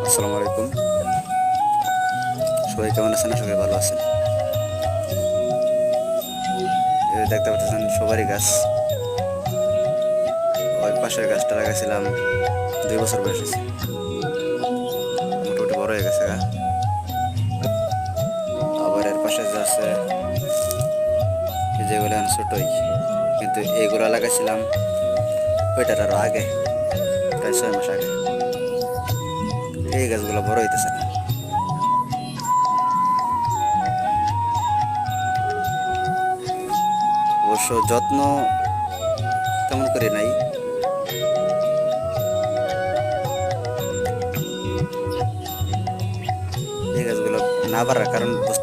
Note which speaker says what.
Speaker 1: আসসালামু আলাইকুম। সবাই কেমন আছেন? সবাই ভালো আছেন। দেখতে পাচ্ছেন সবারই গাছ। ওই পাশের গাছটা লাগাইছিলাম 2 বছর বয়স হয়েছে, মোটামুটি বড় হয়ে গেছে গা। আবার এর পাশে যে আছে যেগুলো ছোটই, কিন্তু এইগুলো লাগাইছিলাম ওইটার আরো আগে, প্রায় 6 মাস আগে। এই গাছগুলো বড় হইতেছে না। অবশ্য যত্ন তেমন করে নাই। এই গাছগুলো না বাড়ার কারণ বুঝতে